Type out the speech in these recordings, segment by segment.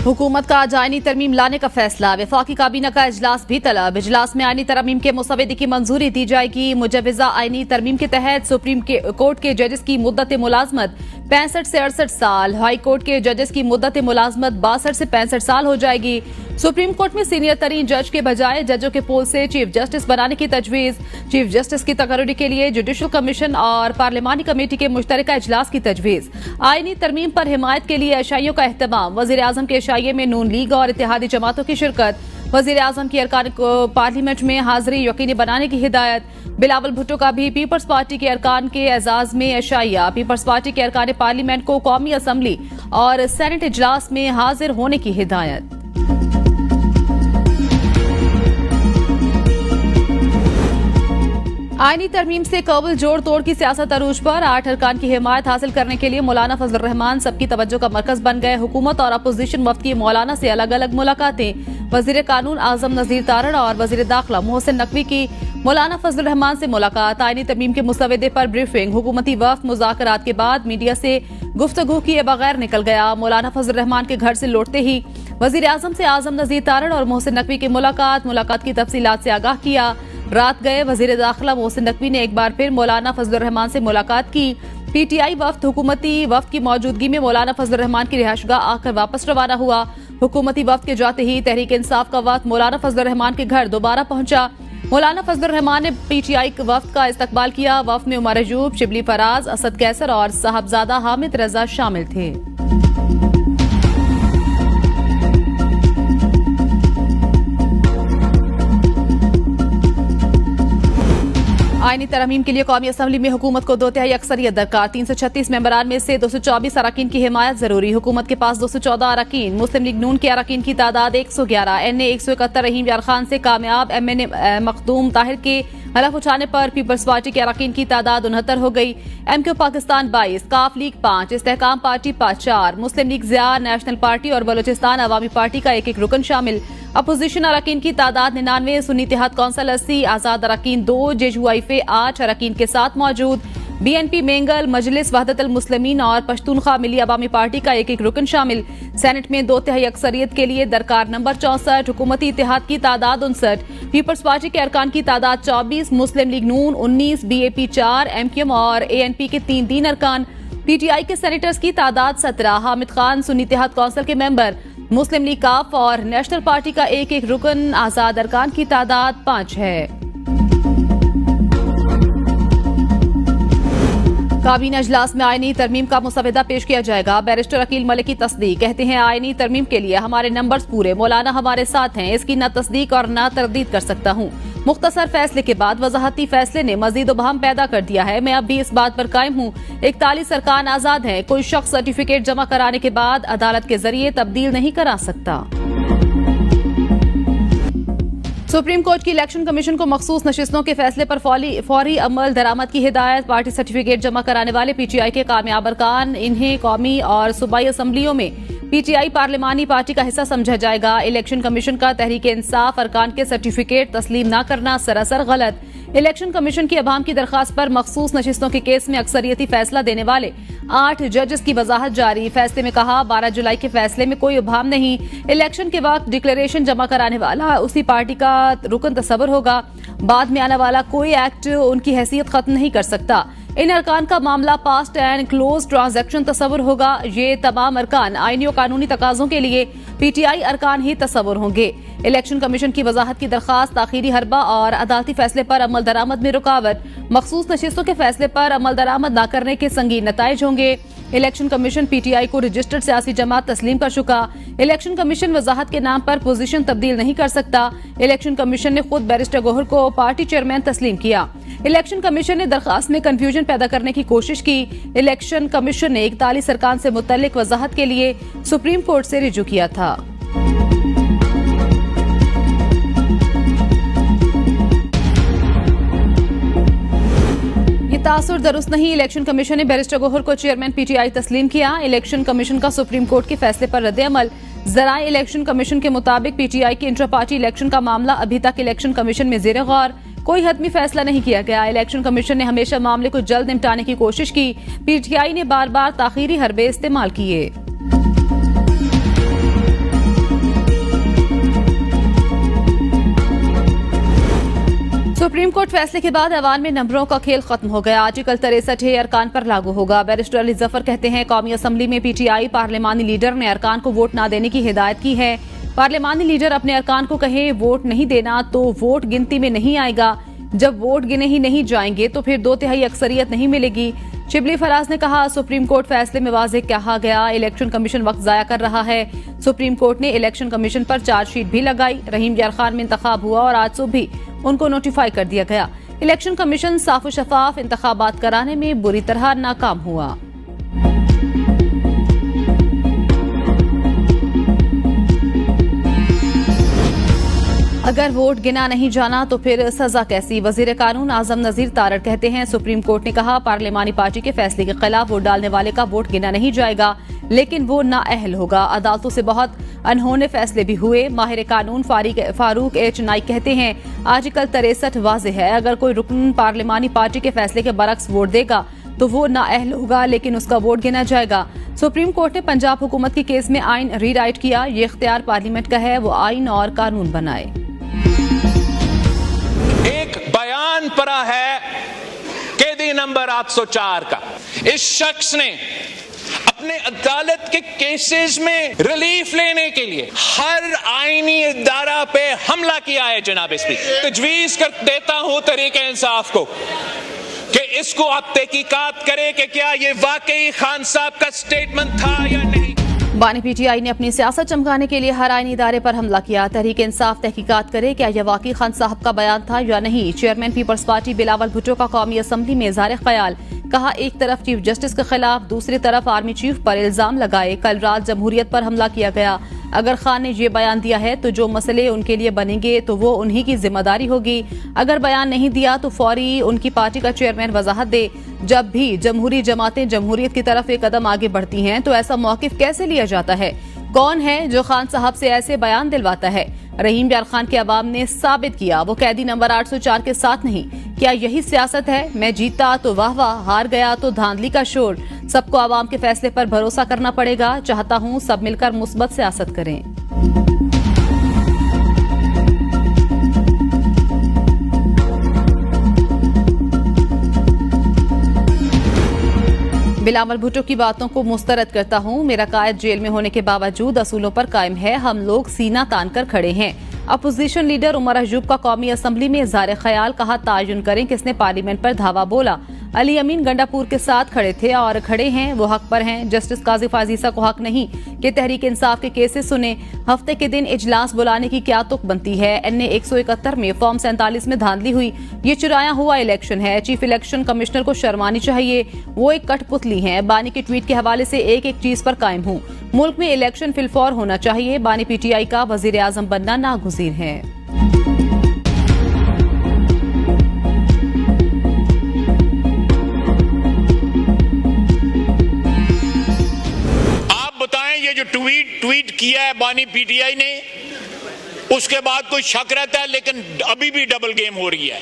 हुकूमत का आज आईनी तरमीम लाने का फैसला। वफाकी काबीना का इजलास भी तलब। इजलास में आईनी तरमीम के मुसवदे की मंजूरी दी जाएगी। मुजवजा आईनी तरमीम के तहत सुप्रीम कोर्ट के जजेस की मुद्दत मुलाजमत 65 से 68 साल, हाई कोर्ट के जजेस की मुद्दत मुलाजमत 62 से 65 साल हो जाएगी। सुप्रीम कोर्ट में सीनियर तरीन जज के बजाय जजों के पोल से चीफ जस्टिस बनाने की तजवीज। चीफ जस्टिस की तकर्री के लिए जुडिशल कमीशन और पार्लिमानी कमेटी के मुश्तरका इजलास की तजवीज। आईनी तरमीम पर हिमायत के लिए एशाइयों का एहतमाम। वजीर आजम के एशाइये में नून लीग और इत्तेहादी जमातों की शिरकत। वजीर आजम की अरकान को पार्लियामेंट में हाजिरी यकीनी बनाने की हिदायत। बिलावल भुट्टो का भी पीपल्स पार्टी के अरकान के एजाज में एशाइया। पीपल्स पार्टी के अरकान पार्लियामेंट को कौमी असम्बली और सेनेट इजलास में हाजिर होने की हिदायत। आईनी तरमीम से कबल जोड़ तोड़ की सियासत अरूज पर। 8 अरकान की हिमायत हासिल करने के लिए मौलाना फजल रहमान सबकी तवज्जो का मरकज बन गए। हुकूमत और अपोजिशन वफ्द की मौलाना से अलग अलग मुलाकातें। वजीर कानून आजम नजीर तारड़ और वजीर दाखिला मोहसिन नकवी की मौलाना फजल रहमान से मुलाकात। आईनी तरमीम के मुसवदे पर ब्रीफिंग। हुकूमती वफ्द मुज़ाकरात के बाद मीडिया से गुफ्तगू किए बगैर निकल गया। मौलाना फजल रहमान के घर से लौटते ही वजीर आजम से आजम नजीर तारड़ और मोहसिन नकवी की मुलाकात की तफसीलात से आगाह किया। रात गए वजीर दाखिला मोहसिन नकवी ने एक बार फिर मौलाना फजल रहमान से मुलाकात की। पीटीआई वफ्द हुकूमती वफ्द की मौजूदगी में मौलाना फजल रहमान की रिहायशगाह आकर वापस रवाना हुआ। हुकूमती वफ्द के जाते ही तहरीक इंसाफ का वफ्द मौलाना फजल रहमान के घर दोबारा पहुंचा। मौलाना फजल रहमान ने पीटीआई वफ्द का इस्तकबाल किया। वफ्द में उमर अयूब, शिबली फराज, असद कैसर और साहबजादा हामिद रजा शामिल थे। आईनी तरमीम के लिए कौमी असम्बली में हुकूमत को 2/3 अक्सरियत दरकार। 336 मेंबरान में से 224 अरकान की हिमायत जरूरी। हुकूमत के पास 214 अरकान। मुस्लिम लीग नून के अरकान की तादाद 111। NA 171 रहीम यार खान से कामयाब। MNA मखदूम ताहिर के हलफ उठाने पर पीपल्स पार्टी के अरकान की तादाद 69 हो गई। MQ पाकिस्तान 22, काफ लीग 5, इस्तेहकाम पार्टी 4, मुस्लिम लीग ज़िया, नेशनल पार्टी और बलोचिस्तान अवामी पार्टी का एक रुकन शामिल। अपोजिशन अरकान की तादाद 99। सुन्नी इत्तेहाद कौंसिल 80, आजाद अरकान 2, JUIF 8 अरकान के साथ मौजूद। BNP मेंगल, मजलिस वहदतुल मुस्लिमीन और पश्तूनख्वा मिली अवामी पार्टी का एक रुकन शामिल। सेनेट में 2/3 अक्सरियत के लिए दरकार नंबर 64। हुकूमती इत्तेहाद की तादाद 59। पीपल्स पार्टी के अरकान की तादाद 24। मुस्लिम लीग नून 19, BAP 4, MQM और ANP के 3 अरकान। PTI के सेनेटर्स की तादाद 17। हामिद खान सुन्नी इत्तेहाद कौंसिल के मेंबर। मुस्लिम लीग काफ और नेशनल पार्टी का एक रुकन। आजाद अरकान की तादाद 5 है। काबीना इजलास में आईनी तरमीम का मुसवदा पेश किया जाएगा। बैरिस्टर अकील मलिक की तस्दीक। कहते हैं आईनी तरमीम के लिए हमारे नंबर्स पूरे, मौलाना हमारे साथ हैं, इसकी न तस्दीक और न तरदीद कर सकता हूँ। मुख्तसर फैसले के बाद वजाहती फैसले ने मजीद उबहम पैदा कर दिया है। मैं अब भी इस बात पर कायम हूँ, 41 अरकान आजाद हैं। कोई शख्स सर्टिफिकेट जमा कराने के बाद अदालत के जरिए तब्दील नहीं करा सकता। सुप्रीम कोर्ट की इलेक्शन कमीशन को मखसूस नशिस्तों के फैसले पर फौरी अमल दरामद की हिदायत। पार्टी सर्टिफिकेट जमा कराने वाले PTI के कामयाब अरकान, इन्हें कौमी और सूबाई असम्बलियों में PTI पार्लिमानी पार्टी का हिस्सा समझा जाएगा। इलेक्शन कमीशन का तहरीक इंसाफ अरकान के सर्टिफिकेट तस्लीम न करना सरासर गलत। इलेक्शन कमीशन की अवाम की दरखास्त पर मखसूस नशिस्तों के केस में अक्सरियती फैसला देने वाले 8 जजेस की वजाहत जारी। फैसले में कहा 12 जुलाई के फैसले में कोई उभाम नहीं। इलेक्शन के वक्त डिक्लेरेशन जमा कराने वाला उसी पार्टी का रुकन तस्वर होगा। बाद में आने वाला कोई एक्ट उनकी हैसियत खत्म नहीं कर सकता। इन अरकान का मामला पास्ट एंड क्लोज ट्रांजैक्शन तस्वर होगा। ये तमाम अरकान आईनी और कानूनी तकाजों के लिए PTI अरकान ही तस्वर होंगे। इलेक्शन कमीशन की वजाहत की दरखास्त, ताखीरी हरबा और अदालती फैसले पर अमल दरामद में रुकावट। मखसूस नशिस्तों के फैसले पर अमल दरामद न करने के संगीन नताइज होंगे। इलेक्शन कमीशन PTI को रजिस्टर्ड सियासी जमात तस्लीम कर चुका। इलेक्शन कमीशन वजाहत के नाम पर पोजीशन तब्दील नहीं कर सकता। इलेक्शन कमीशन ने खुद बैरिस्टर गोहर को पार्टी चेयरमैन तस्लीम किया। इलेक्शन कमीशन ने दरखास्त में कंफ्यूजन पैदा करने की कोशिश की। इलेक्शन कमीशन ने 41 अरकान से मुतल्लिक वजाहत के लिए सुप्रीम कोर्ट से रिजू किया था। तासुर दुरुस्त नहीं। इलेक्शन कमीशन ने बैरिस्टर गोहर को चेयरमैन PTI तस्लीम किया। इलेक्शन कमीशन का सुप्रीम कोर्ट के फैसले पर रद्द-ए-अमल। ज़राए इलेक्शन कमीशन के मुताबिक PTI के इंट्रा पार्टी इलेक्शन का मामला अभी तक इलेक्शन कमीशन में ज़ेर गौर। कोई हतमी फैसला नहीं किया गया। इलेक्शन कमीशन ने हमेशा मामले को जल्द निपटाने की कोशिश की। PTI ने बार बार ताखीरी हरबे इस्तेमाल किए। कोर्ट फैसले के बाद ऐवान में नंबरों का खेल खत्म हो गया। आर्टिकल 63 अरकान पर लागू होगा। बैरिस्टर अली जफर कहते हैं, कौमी असम्बली में पीटीआई पार्लिमानी लीडर ने अरकान को वोट न देने की हिदायत की है। पार्लिमानी लीडर अपने अरकान को कहे वोट नहीं देना तो वोट गिनती में नहीं आएगा। जब वोट गिने ही नहीं जाएंगे तो फिर 2/3 अक्सरियत नहीं मिलेगी। शिबली फराज ने कहा, सुप्रीम कोर्ट फैसले में वाज़ेह कहा गया, इलेक्शन कमीशन वक्त जाया कर रहा है। सुप्रीम कोर्ट ने इलेक्शन कमीशन पर चार्जशीट भी लगाई। रहीम यार खान में इंतखाब हुआ और आज सुबह भी उनको नोटिफाई कर दिया गया। इलेक्शन कमीशन साफ शफाफ इंतखाबात कराने में बुरी तरह नाकाम हुआ। अगर वोट गिना नहीं जाना तो फिर सजा कैसी? वजीर कानून आजम नजीर तारड़ कहते हैं, सुप्रीम कोर्ट ने कहा पार्लिमानी पार्टी के फैसले के खिलाफ वोट डालने वाले का वोट गिना नहीं जाएगा, लेकिन वो नाअहल होगा। अदालतों से बहुत अनहोने फैसले भी हुए। माहिर कानून फारूक एच नाइक कहते हैं, आर्टिकल 63 वाज़ेह है, अगर कोई रुकन पार्लिमानी पार्टी के फैसले के बरक्स वोट देगा तो वो नाअहल होगा, लेकिन उसका वोट गिना जाएगा। सुप्रीम कोर्ट ने पंजाब हुकूमत के केस में आइन रीराइट किया। ये इख्तियार पार्लियामेंट का है, वो आइन और कानून बनाए। एक बयान पड़ा है कैदी नंबर 804 का। इस शख्स ने अपने अदालत के केसेस में रिलीफ लेने के लिए हर आईनी इदारा पे हमला किया है। जनाब स्पीकर, तजवीज कर देता हूं तरीके इंसाफ को कि इसको आप तहकीकात करें कि क्या ये वाकई खान साहब का स्टेटमेंट था या नहीं। बानी पीटीआई ने अपनी सियासत चमकाने के लिए हर आईनी इदारे पर हमला किया। तहरीक इंसाफ तहकीकात करे क्या यह वाकई खान साहब का बयान था या नहीं। चेयरमैन पीपल्स पार्टी बिलावल भुट्टो का कौमी असम्बली में इज़हार ख्याल। कहा, एक तरफ चीफ जस्टिस के खिलाफ, दूसरी तरफ आर्मी चीफ पर इल्जाम लगाए। कल रात जमहूरियत पर हमला किया गया। अगर खान ने ये बयान दिया है तो जो मसले उनके लिए बनेंगे तो वो उन्हीं की जिम्मेदारी होगी। अगर बयान नहीं दिया तो फौरी उनकी पार्टी का चेयरमैन वजाहत दे। जब भी जमहूरी जमातें जमहूरियत की तरफ एक कदम आगे बढ़ती हैं तो ऐसा मौकिफ कैसे लिया जाता है? कौन है जो खान साहब से ऐसे बयान दिलवाता है? रहीम यार खान के अवाम ने साबित किया वो कैदी नंबर 804 के साथ नहीं। क्या यही सियासत है? मैं जीता तो वाह वाह, हार गया तो धांधली का शोर। सबको आवाम के फैसले पर भरोसा करना पड़ेगा। चाहता हूं सब मिलकर मुस्बत सियासत करें। बिलावल भुट्टो की बातों को मुस्तरद करता हूं। मेरा कायद जेल में होने के बावजूद असूलों पर कायम है। हम लोग सीना तान कर खड़े हैं। अपोजिशन लीडर उमर अयूब का कौमी असम्बली में इज़हार ख्याल। कहा, तायुन करें किसने पार्लियामेंट पर धावा बोला। अली अमीन गंडापुर के साथ खड़े थे और खड़े हैं, वो हक पर हैं। जस्टिस काजी फाजीसा को हक नहीं कि तहरीक इंसाफ के केसेस सुने। हफ्ते के दिन इजलास बुलाने की क्या तुक बनती है? NA 171 में फॉर्म 47 में धांधली हुई। ये चुराया हुआ इलेक्शन है। चीफ इलेक्शन कमिश्नर को शर्मानी चाहिए। वो एक कठपुतली है। बानी के ट्वीट के हवाले से एक एक चीज पर कायम हूँ। मुल्क में इलेक्शन फिलफौर होना चाहिए। बानी पीटीआई का वजीर आजम बनना नागुज़ीर है। ये जो ट्वीट किया है बानी पीटीआई ने, उसके बाद कोई शक रहता है, लेकिन अभी भी डबल गेम हो रही है।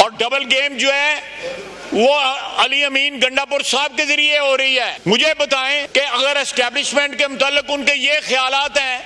और डबल गेम जो है वो अली अमीन गंडापुर साहब के जरिए हो रही है। मुझे बताएं कि अगर एस्टेब्लिशमेंट के मुताल्लिक उनके ये ख्यालात हैं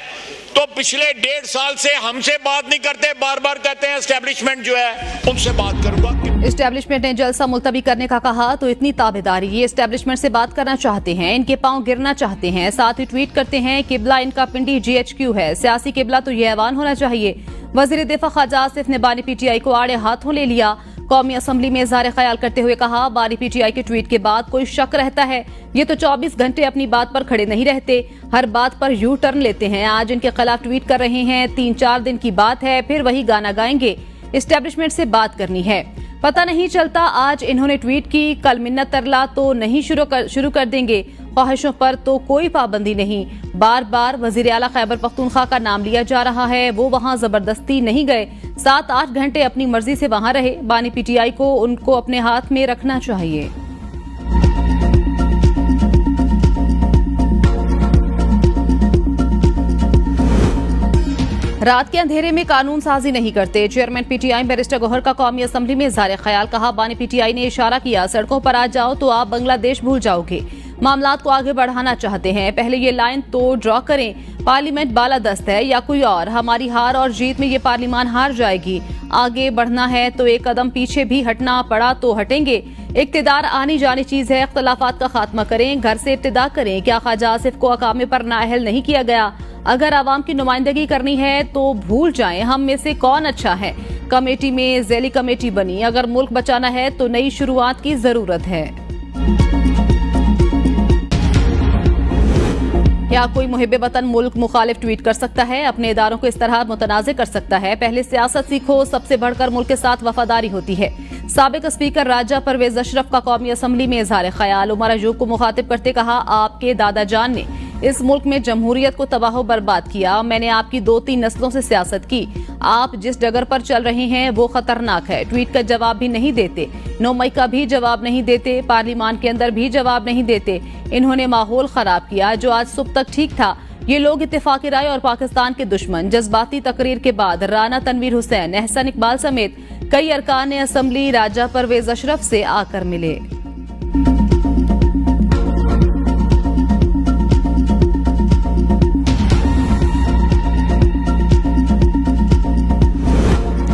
तो पिछले 1.5 साल से हमसे बात नहीं करते, बार बार कहते हैं एस्टेब्लिशमेंट जो है उनसे बात करूंगा। एस्टेब्लिशमेंट ने जलसा मुलतवी करने का कहा तो इतनी ताबेदारी। ये एस्टेब्लिशमेंट से बात करना चाहते हैं, इनके पांव गिरना चाहते हैं। साथ ही ट्वीट करते हैं किबला इनका पिंडी GHQ है। सियासी किबला तो ये ऐवान होना चाहिए। वजीर दिफा ख्वाजा आसिफ ने बानी पीटीआई को आड़े हाथों ले लिया। कौमी असम्बली में इज़हार ख्याल करते हुए कहा, बानी पीटीआई के ट्वीट के बाद कोई शक रहता है। ये तो 24 घंटे अपनी बात पर खड़े नहीं रहते, हर बात पर यू टर्न लेते हैं। आज इनके खिलाफ ट्वीट कर रहे हैं, 3-4 दिन की बात है, फिर वही गाना गाएंगे। एस्टेब्लिशमेंट से बात करनी है। पता नहीं चलता आज इन्होंने ट्वीट की, कल मिन्नत तरला तो नहीं शुरू कर देंगे। ख्वाहिशों पर तो कोई पाबंदी नहीं। बार बार वजीर आला खैबर पख्तूनख्वा का नाम लिया जा रहा है। वो वहां जबरदस्ती नहीं गए, 7-8 घंटे अपनी मर्जी से वहां रहे। बानी पीटीआई को उनको अपने हाथ में रखना चाहिए। रात के अंधेरे में कानून साजी नहीं करते। चेयरमैन पीटीआई बैरिस्टर गौहर का कौमी असम्बली में इज़हार ख्याल। कहा, बानी पीटीआई ने इशारा किया, सड़कों पर आ जाओ तो आप बांग्लादेश भूल जाओगे। मामलात को आगे बढ़ाना चाहते हैं। पहले ये लाइन तो ड्रॉ करें, पार्लियामेंट बालादस्त है या कोई और। हमारी हार और जीत में ये पार्लियामान हार जाएगी। आगे बढ़ना है तो एक कदम पीछे भी हटना पड़ा तो हटेंगे। इक्तिदार आनी जानी चीज है, इख्तलाफात का खात्मा करें, घर से इब्तिदा करें। क्या ख्वाजा आसिफ को अकामे पर नाअहल नहीं किया गया? अगर आवाम की नुमाइंदगी करनी है तो भूल जाएं हम में से कौन अच्छा है। कमेटी में ज़ैली कमेटी बनी। अगर मुल्क बचाना है तो नई शुरुआत की जरूरत है। क्या कोई मुहिब वतन मुल्क मुखालिफ ट्वीट कर सकता है? अपने इदारों को इस तरह मुतनाज़ कर सकता है? पहले सियासत सीखो, सबसे बढ़कर मुल्क के साथ वफादारी होती है। साबिक स्पीकर राजा परवेज अशरफ का कौमी असम्बली में इजहार ख्याल। उमर अयूब को मुखातिब करते कहा, आपके दादा जान ने इस मुल्क में जमहूरियत को तबाह बर्बाद किया। मैंने आपकी 2-3 नस्लों से सियासत की। आप जिस डगर पर चल रहे हैं वो खतरनाक है। ट्वीट का जवाब भी नहीं देते, 9 मई का भी जवाब नहीं देते, पार्लियामान के अंदर भी जवाब नहीं देते। इन्होंने माहौल खराब किया जो आज सुबह तक ठीक था। ये लोग इत्तेफाकी राय और पाकिस्तान के दुश्मन। जज्बाती तकरीर के बाद राना तनवीर हुसैन, एहसन इकबाल समेत कई अरकान असम्बली राजा परवेज अशरफ से आकर मिले।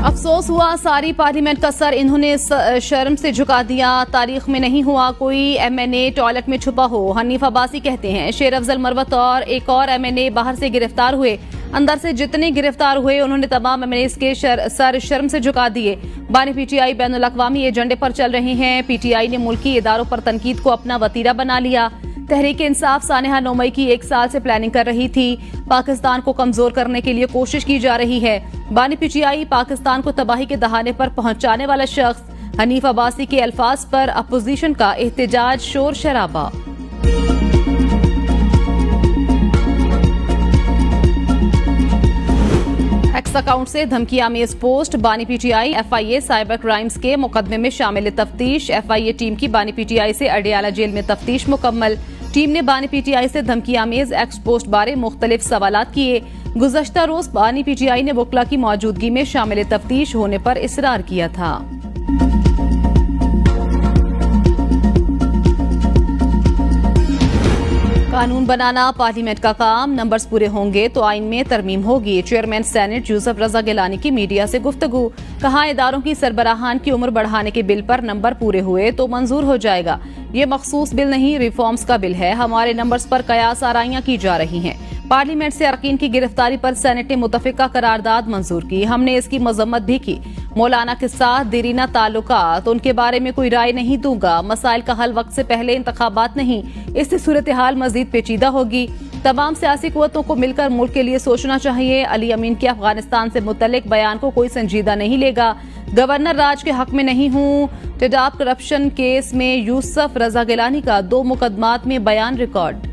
अफसोस हुआ सारी पार्लियामेंट का सर इन्होंने शर्म से झुका दिया। तारीख में नहीं हुआ कोई MNA टॉयलेट में छुपा हो। हनीफ अब्बासी कहते हैं शेर अफजल मरवत और एक और MNA बाहर से गिरफ्तार हुए। अंदर से जितने गिरफ्तार हुए उन्होंने तमाम MNAs के सर शर्म से झुका दिए। बानी PTI बैनुल अक़वामी एजेंडे पर चल रहे हैं। PTI ने मुल्की इदारों पर तनकीद को अपना वतीरा बना लिया। तहरीक इंसाफ सानेहा 9 मई की 1 साल से प्लानिंग कर रही थी। पाकिस्तान को कमजोर करने के लिए कोशिश की जा रही है। बानी PTI पाकिस्तान को तबाही के दहाने पर पहुंचाने वाला शख्स। हनीफ अब्बासी के अल्फाज पर अपोजिशन का एहतजाज, शोर शराबा। एक्स अकाउंट से धमकी आमेज पोस्ट। बानी PTI FIA साइबर क्राइम्स के मुकदमे में शामिल तफ्तीश। FIA टीम की बानी PTI से अडियाला जेल में तफ्तीश मुकम्मल। टीम ने बानी PTI से धमकी आमेज एक्स पोस्ट बारे मुख्तलिफ सवालात किए। गुज़श्ता रोज बानी PTI ने वकला की मौजूदगी में शामिल तफ्तीश होने पर इसरार किया था। कानून बनाना पार्लियामेंट का काम, नंबर्स पूरे होंगे तो आइन में तरमीम होगी। चेयरमैन सेनेट यूसुफ रजा गिलानी की मीडिया से गुफ्तगू। कहा, इदारों की सरबराहान की उम्र बढ़ाने के बिल पर नंबर पूरे हुए तो मंजूर हो जाएगा। ये मखसूस बिल नहीं, रिफॉर्म्स का बिल है। हमारे नंबर्स पर कयास आराइयां की जा रही हैं। पार्लियामेंट से अरकीन की गिरफ्तारी पर सेनेट ने मुतफिका करारदाद मंजूर की। हमने इसकी मजम्मत भी की। मौलाना के साथ देरीना ताल्लुकात, उनके बारे में कोई राय नहीं दूंगा। मसाइल का हल वक्त से पहले इंतखाबात नहीं, इससे सूरत हाल मजीद पेचीदा होगी। तमाम सियासी कुव्वतों को मिलकर मुल्क के लिए सोचना चाहिए। अली अमीन के अफगानिस्तान से मुतल्लिक बयान को कोई संजीदा नहीं लेगा। गवर्नर राज के हक में नहीं हूँ। टेडाप करप्शन केस में यूसुफ रजा गिलानी का 2 मुकदमात में बयान रिकॉर्ड।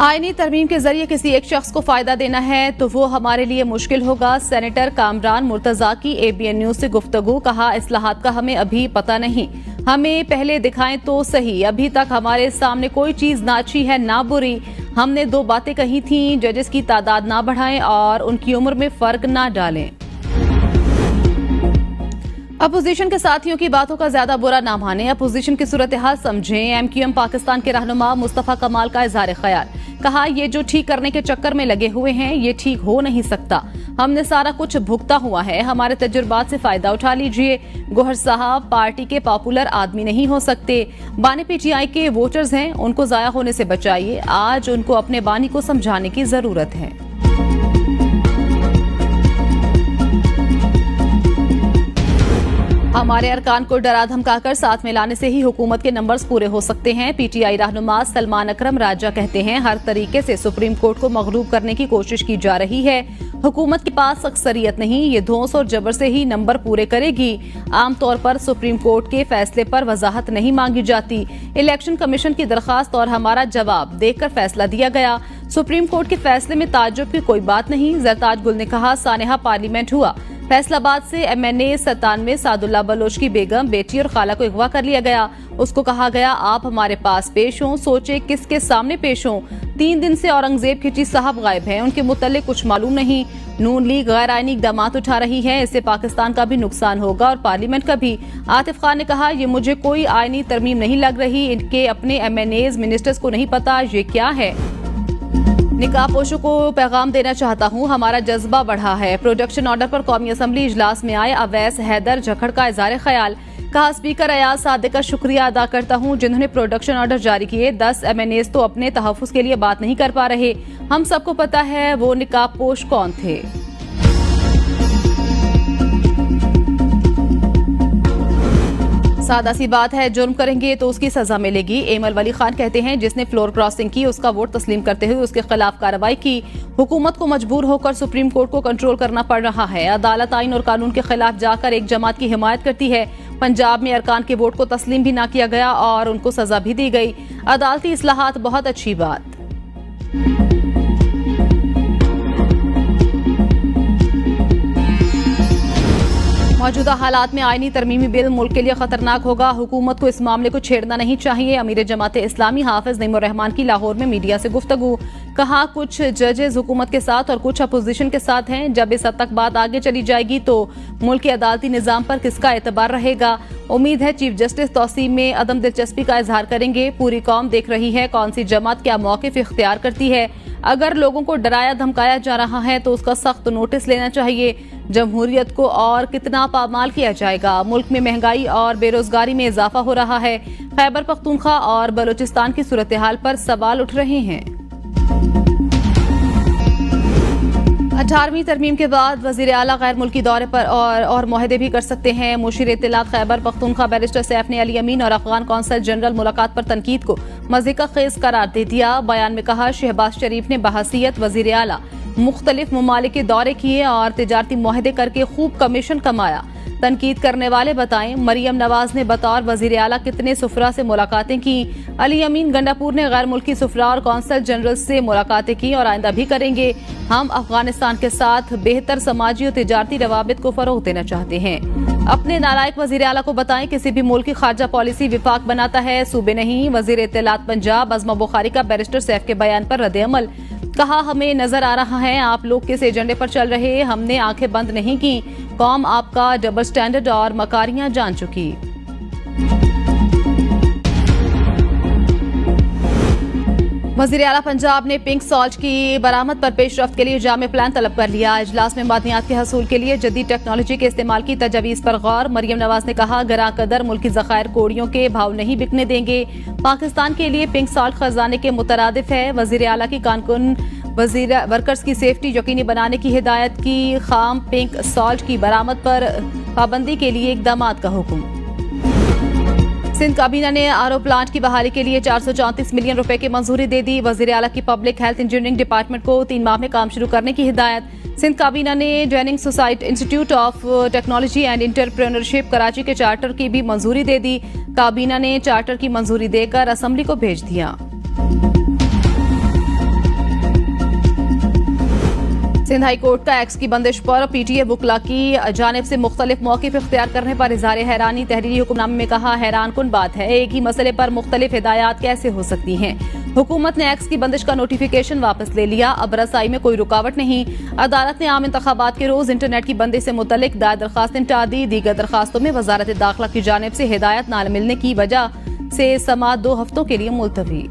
आईनी तरमीम के जरिए किसी एक शख्स को फायदा देना है तो वो हमारे लिए मुश्किल होगा। सेनेटर कामरान मुर्तजा की ABN न्यूज से गुफ्तगू। कहा, इस्लाहात का हमें अभी पता नहीं, हमें पहले दिखाएं तो सही। अभी तक हमारे सामने कोई चीज ना अच्छी है ना बुरी। हमने 2 बातें कही थी, जजेस की तादाद ना बढ़ाएं और उनकी उम्र में फर्क ना डालें। अपोजिशन के साथियों की बातों का ज्यादा बुरा ना माने, अपोजिशन की सूरत हाल समझें। MQM पाकिस्तान के रहनुमा मुस्तफा कमाल का इजहार ख्याल। कहा, ये जो ठीक करने के चक्कर में लगे हुए हैं ये ठीक हो नहीं सकता। हमने सारा कुछ भुगता हुआ है, हमारे तजुर्बात से फायदा उठा लीजिए। गोहर साहब पार्टी के पॉपुलर आदमी नहीं हो सकते। बानी PTI के वोटर्स हैं, उनको जाया होने से बचाइए। आज उनको अपने बानी को समझाने की जरूरत है। हमारे अरकान को डरा धमकाकर साथ में लाने से ही हुकूमत के नंबर्स पूरे हो सकते हैं। PTI रहनुमा सलमान अकरम राजा कहते हैं, हर तरीके से सुप्रीम कोर्ट को मगलूब करने की कोशिश की जा रही है। हुकूमत के पास अक्सरियत नहीं, ये धौंस और जबर से ही नंबर पूरे करेगी। आमतौर पर सुप्रीम कोर्ट के फैसले पर वजाहत नहीं मांगी जाती। इलेक्शन कमीशन की दरखास्त और हमारा जवाब देखकर फैसला दिया गया। सुप्रीम कोर्ट के फैसले में ताज्जुब की कोई बात नहीं। जरताज गुल ने कहा, सानेहा पार्लियामेंट हुआ। फैसलाबाद से MNA 97 सादुल्ला बलोच की बेगम, बेटी और खाला को अगवा कर लिया गया। उसको कहा गया, आप हमारे पास पेश हों। सोचे किसके सामने पेश हों। 3 दिन से औरंगजेब खिची साहब गायब हैं, उनके मुतल्लिक कुछ मालूम नहीं। नून लीग गैर आईनी इक़दामात उठा रही है, इससे पाकिस्तान का भी नुकसान होगा और पार्लियामेंट का भी। आतिफ खान ने कहा, ये मुझे कोई आईनी तरमीम नहीं लग रही, इनके अपने MNAs मिनिस्टर्स को नहीं पता ये क्या है। निकाहपोशों को पैगाम देना चाहता हूँ, हमारा जज्बा बढ़ा है। प्रोडक्शन ऑर्डर पर कौमी असम्बली इजलास में आए अवैस हैदर झखड़ का इज़हार ख्याल। कहा, स्पीकर अयाज सादिक का शुक्रिया अदा करता हूँ जिन्होंने प्रोडक्शन ऑर्डर जारी किए। 10 MNAs तो अपने तहफ़्फ़ुज़ के लिए बात नहीं कर पा रहे। हम सबको पता है वो निकाहपोश कौन थे। सादा सी बात है, जुर्म करेंगे तो उसकी सजा मिलेगी। एमल वली खान कहते हैं, जिसने फ्लोर क्रॉसिंग की उसका वोट तस्लीम करते हुए उसके खिलाफ कार्रवाई की। हुकूमत को मजबूर होकर सुप्रीम कोर्ट को कंट्रोल करना पड़ रहा है। अदालत आइन और कानून के खिलाफ जाकर एक जमात की हिमायत करती है। पंजाब में अरकान के वोट को तस्लीम भी ना किया गया और उनको सजा भी दी गई। अदालती इस्लाहात बहुत अच्छी बात। मौजूदा हालात में आईनी तरमीमी बिल मुल्क के लिए खतरनाक होगा। हुकूमत को इस मामले को छेड़ना नहीं चाहिए। अमीर जमात इस्लामी हाफिज नईमुर रहमान की लाहौर में मीडिया से गुफ्तगू। कहा, कुछ जजेस हुकूमत के साथ और कुछ अपोजिशन के साथ हैं। जब इस हद तक बात आगे चली जाएगी तो मुल्क के अदालती निजाम पर किसका एतबार रहेगा। उम्मीद है चीफ जस्टिस तौसीम में अदम दिलचस्पी का इजहार करेंगे। पूरी कौम देख रही है कौन सी जमात क्या मौक़िफ़ इख्तियार करती है। अगर लोगों को डराया धमकाया जा रहा है तो उसका सख्त नोटिस लेना चाहिए। जमहूरियत को और कितना पामाल किया जाएगा। मुल्क में महंगाई और बेरोजगारी में इजाफा हो रहा है। खैबर पख्तूनख्वा और बलूचिस्तान की सूरत हाल पर सवाल उठ रहे हैं। 18वीं तरमीम के बाद वजीर आला गैर मुल्की दौरे पर और मुआहदे भी कर सकते हैं। मुशीर इत्तलात खैबर पख्तूनख्वा बैरिस्टर सैफ ने अली अमीन और अफगान कौंसल जनरल मुलाकात पर तनकीद को मज़ीक़ा खेज करार दे दिया। बयान में कहा, शहबाज शरीफ ने बहसीयत वजीर आला मुख्तलिफ ममालिक के दौरे किए और तिजारती मुआहदे करके खूब कमीशन कमाया। तनकीद करने वाले बताएं, मरियम नवाज ने बतौर वजीर आला कितने सुफरा से मुलाकातें की। अली अमीन गंडापुर ने गैर मुल्की सुफरा और कौंसल जनरल से मुलाकातें की और आइंदा भी करेंगे। हम अफगानिस्तान के साथ बेहतर समाजी और तिजारती रवाबित को फरोग देना चाहते हैं। अपने नालायक वजीर आला को बताएं, किसी भी मुल्क की खारजा पॉलिसी विफाक बनाता है, सूबे नहीं। वजीर इत्तलात पंजाब अज़मा बुखारी का बैरिस्टर सैफ के बयान पर रद्द अमल। कहा, हमें नजर आ रहा है आप लोग किस एजेंडे पर चल रहे। हमने आंखें बंद नहीं की। कौम आपका डबल स्टैंडर्ड और मकारियां जान चुकी। वज़ीर आला पंजाब ने पिंक सॉल्ट की बरामद पर पेशरफ्त के लिए जामे प्लान तलब कर लिया। इजलास में मादनियात के हसूल के लिए जदीद टेक्नोलॉजी के इस्तेमाल की तजवीज़ पर गौर। मरियम नवाज ने कहा, गरा कदर मुल्की ज़खायर कोड़ियों के भाव नहीं बिकने देंगे। पाकिस्तान के लिए पिंक सॉल्ट खजाने के मुतरादिफ है। वज़ीर आला की कानकुन वज़ीर वर्कर्स की सेफ्टी यकीनी बनाने की हिदायत की। खाम पिंक सॉल्ट की बरामद पर पाबंदी के लिए इक़दामात का हुक्म। सिंध काबीना ने आरओ प्लांट की बहाली के लिए 434 मिलियन रुपए की मंजूरी दे दी। वज़ीर आला की पब्लिक हेल्थ इंजीनियरिंग डिपार्टमेंट को 3 माह में काम शुरू करने की हिदायत। सिंध काबीना ने जैनिंग society institute of technology and entrepreneurship Karachi के चार्टर की भी मंजूरी दे दी। काबीना ने चार्टर की मंजूरी देकर असम्बली को भेज दिया। सिंध हाई कोर्ट का एक्स की बंदिश पर पीटीए वकला की जानिब से मुख्तलिफ मौक़िफ़ इख्तियार करने पर इज़हार हैरानी। तहरीरी हुक्मनामे में कहा, हैरान कुन बात है, एक ही मसले पर मुख्तलिफ हिदायत कैसे हो सकती हैं। हुकूमत ने एक्स की बंदिश का नोटिफिकेशन वापस ले लिया। अब रसाई में कोई रुकावट नहीं। अदालत ने आम इंतखाबात के रोज इंटरनेट की बंदी से मुतल्लिक दायर दरखास्त निपटा दी। दीगर दरखास्तों में वजारत दाखिला की जानिब से हिदायत न मिलने की वजह से समाअत 2 हफ्तों के लिए मुलतवी।